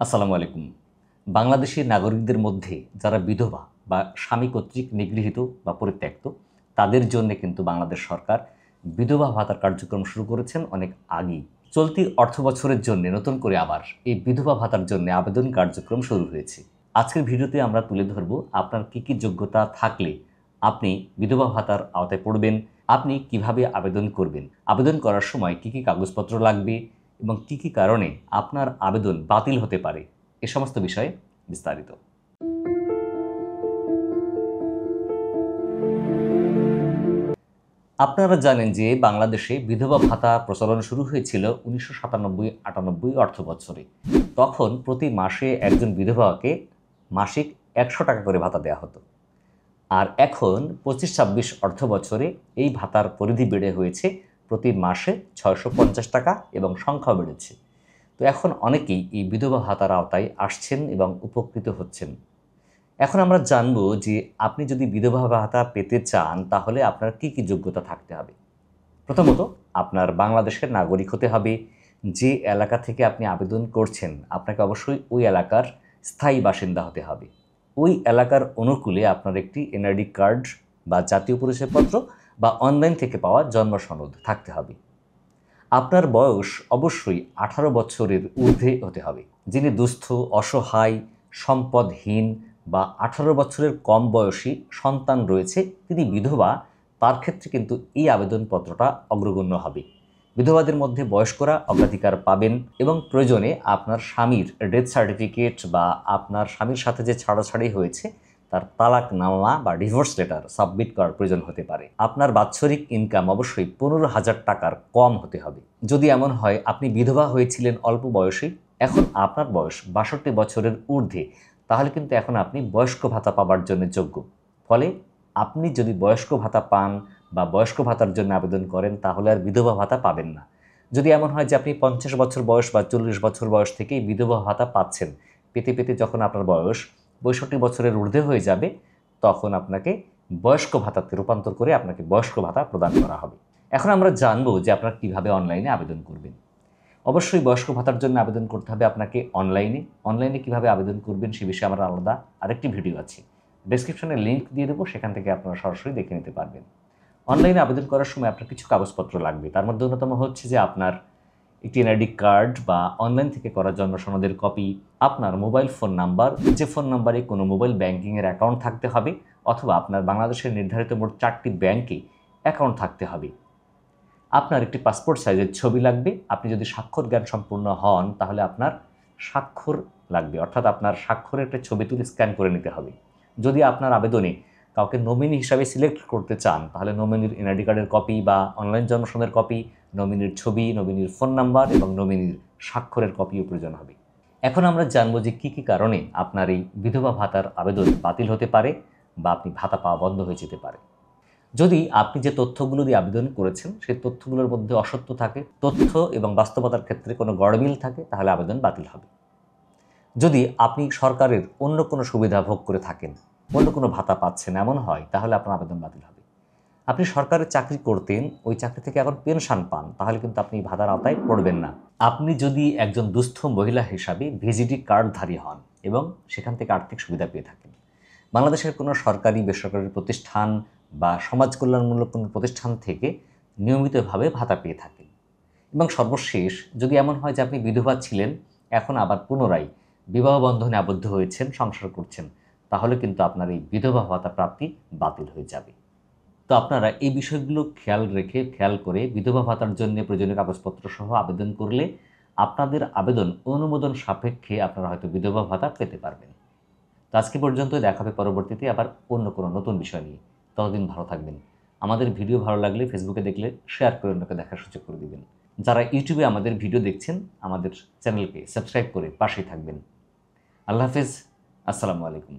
আসসালামু আলাইকুম। বাংলাদেশের নাগরিকদের মধ্যে যারা বিধবা বা স্বামী কর্তৃক নিগৃহীত বা পরিত্যক্ত, তাদের জন্য কিন্তু বাংলাদেশ সরকার বিধবা ভাতার কার্যক্রম শুরু করেছেন অনেক আগেই। চলতি অর্থবছরের জন্য নতুন করে আবার এই বিধবা ভাতার জন্য আবেদন কার্যক্রম শুরু হয়েছে। আজকের ভিডিওতে আমরা তুলে ধরব আপনার কী যোগ্যতা থাকলে আপনি বিধবা ভাতার আওতায় পড়বেন, আপনি কিভাবে আবেদন করবেন, আবেদন করার সময় কী কাগজপত্র লাগবে এবং কী কারণে আপনার আবেদন বাতিল হতে পারে, এ সমস্ত বিষয়ে বিস্তারিত। আপনারা জানেন যে বাংলাদেশে বিধবা ভাতা প্রচলন শুরু হয়েছিল 1997-98 অর্থ বছরে। তখন প্রতি মাসে একজন বিধবাকে মাসিক 100 টাকা করে ভাতা দেওয়া হতো। আর এখন 25-26 অর্থ বছরে এই ভাতার পরিধি বেড়ে হয়েছে প্রতি মাসে 650 টাকা এবং সংখ্যাও বেড়েছে। তো এখন অনেকেই এই বিধবা ভাতার আওতায় আসছেন এবং উপকৃত হচ্ছেন। এখন আমরা জানব যে আপনি যদি বিধবা ভাতা পেতে চান তাহলে আপনার কী যোগ্যতা থাকতে হবে। প্রথমত, আপনার বাংলাদেশের নাগরিক হতে হবে। যে এলাকা থেকে আপনি আবেদন করছেন আপনাকে অবশ্যই ওই এলাকার স্থায়ী বাসিন্দা হতে হবে। ওই এলাকার অনুকূলে আপনার একটি এনআইডি কার্ড বা জাতীয় পরিচয়পত্র বা অনলাইন থেকে পাওয়া জন্ম সনদ থাকতে হবে। আপনার বয়স অবশ্যই 18 বছরের ঊর্ধ্বে হতে হবে। যিনি দুস্থ, অসহায়, সম্পদহীন বা 18 বছরের কম বয়সী সন্তান রয়েছে, তিনি বিধবা, তার ক্ষেত্রে কিন্তু এই আবেদনপত্রটা অগ্রগণ্য হবে। বিধবাদের মধ্যে বয়স্করা অগ্রাধিকার পাবেন এবং প্রয়োজনে আপনার স্বামীর ডেথ সার্টিফিকেট বা আপনার স্বামীর সাথে যে ছাড়াছাড়ি হয়েছে তার তালাকনামা বা ডিভোর্স লেটার সাবমিট করার প্রয়োজন হতে পারে। আপনার বাৎসরিক ইনকাম অবশ্যই 15,000 টাকার কম হতে হবে। যদি এমন হয় আপনি বিধবা হয়েছিলেন অল্প বয়সে, এখন আপনার বয়স 62 বছরের ঊর্ধ্বে, তাহলে কিন্তু এখন আপনি বয়স্ক ভাতা পাবার জন্য যোগ্য। ফলে আপনি যদি বয়স্ক ভাতা পান বা বয়স্ক ভাতার জন্য আবেদন করেন তাহলে আর বিধবা ভাতা পাবেন না। যদি এমন হয় যে আপনি 50 বছর বয়স বা 40 বছর বয়স থেকেই বিধবা ভাতা পাচ্ছেন, পেতে পেতে যখন আপনার বয়স 65 বছরের ঊর্ধ্বে হয়ে যাবে, তখন আপনাকে বয়স্ক ভাতাতে রূপান্তর করে আপনাকে বয়স্ক ভাতা প্রদান করা হবে। এখন আমরা জানবো যে আপনারা কীভাবে অনলাইনে আবেদন করবেন। অবশ্যই বয়স্ক ভাতার জন্য আবেদন করতে হবে আপনাকে অনলাইনে কীভাবে আবেদন করবেন সে বিষয়ে আমার আলাদা আরেকটি ভিডিও আছে, ডেসক্রিপশনে লিঙ্ক দিয়ে দেবো, সেখান থেকে আপনারা সরাসরি দেখে নিতে পারবেন। অনলাইনে আবেদন করার সময় আপনার কিছু কাগজপত্র লাগবে। তার মধ্যে অন্যতম হচ্ছে যে আপনার একটি এনআইডি কার্ড বা অনলাইন থেকে করা জন্ম সনদের কপি, আপনার মোবাইল ফোন নাম্বার, যে ফোন নাম্বারে কোনো মোবাইল ব্যাংকিংয়ের অ্যাকাউন্ট থাকতে হবে, অথবা আপনার বাংলাদেশের নির্ধারিত মোট 4টি ব্যাংকে অ্যাকাউন্ট থাকতে হবে। আপনার একটি পাসপোর্ট সাইজের ছবি লাগবে। আপনি যদি স্বাক্ষর জ্ঞান সম্পূর্ণ হন তাহলে আপনার স্বাক্ষর লাগবে, অর্থাৎ আপনার স্বাক্ষরের একটা ছবি তুলে স্ক্যান করে নিতে হবে। যদি আপনার আবেদনে কাউকে নমিনি হিসাবে সিলেক্ট করতে চান তাহলে নমিনির এনআইডি কার্ডের কপি বা অনলাইন জন্ম সনদের কপি, নমিনির ছবি, নমিনির ফোন নাম্বার এবং নমিনির স্বাক্ষরের কপিও প্রয়োজন হবে। এখন আমরা জানবো যে কী কারণে আপনার এই বিধবা ভাতার আবেদন বাতিল হতে পারে বা আপনি ভাতা পাওয়া বন্ধ হয়ে যেতে পারে। যদি আপনি যে তথ্যগুলো দিয়ে আবেদন করেছেন সেই তথ্যগুলোর মধ্যে অসত্য থাকে, তথ্য এবং বাস্তবতার ক্ষেত্রে কোনো গড়মিল থাকে, তাহলে আবেদন বাতিল হবে। যদি আপনি সরকারের অন্য কোনো সুবিধা ভোগ করে থাকেন, অন্য কোনো ভাতা পাচ্ছেন এমন হয়, তাহলে আপনার আবেদন বাতিল হবে। আপনি সরকারের চাকরি করতেন, ওই চাকরি থেকে এখন পেনশন পান, তাহলে কিন্তু আপনি ভাতার আওতায় পড়বেন না। আপনি যদি একজন দুস্থ মহিলা হিসাবে ভিজিটি কার্ডধারী হন এবং সেখান থেকে আর্থিক সুবিধা পেয়ে থাকেন, বাংলাদেশের কোনো সরকারি বেসরকারি প্রতিষ্ঠান বা সমাজ কল্যাণমূলক কোনো প্রতিষ্ঠান থেকে নিয়মিতভাবে ভাতা পেয়ে থাকেন, এবং সর্বশেষ যদি এমন হয় যে আপনি বিধবা ছিলেন, এখন আবার পুনরায় বিবাহ বন্ধনে আবদ্ধ হয়েছেন, সংসার করছেন, তাহলে কিন্তু আপনার এই বিধবা ভাতা প্রাপ্তি বাতিল হয়ে যাবে। তো আপনারা এই বিষয়গুলো খেয়াল করে বিধবা ভাতার জন্য প্রয়োজনীয় কাগজপত্র সহ আবেদন করলে আপনাদের আবেদন অনুমোদন সাপেক্ষে আপনারা হয়তো বিধবা ভাতা পেতে পারবেন। তো আজকে পর্যন্ত, দেখা হবে পরবর্তীতে আবার অন্য কোনো নতুন বিষয় নিয়ে। ততদিন ভালো থাকবেন। আমাদের ভিডিও ভালো লাগলে ফেসবুকে দেখলে শেয়ার করে অন্যকে দেখার সুযোগ করে দিবেন। যারা ইউটিউবে আমাদের ভিডিও দেখছেন আমাদের চ্যানেলকে সাবস্ক্রাইব করে পাশেই থাকবেন। আল্লাহ হাফেজ, আসসালামু আলাইকুম।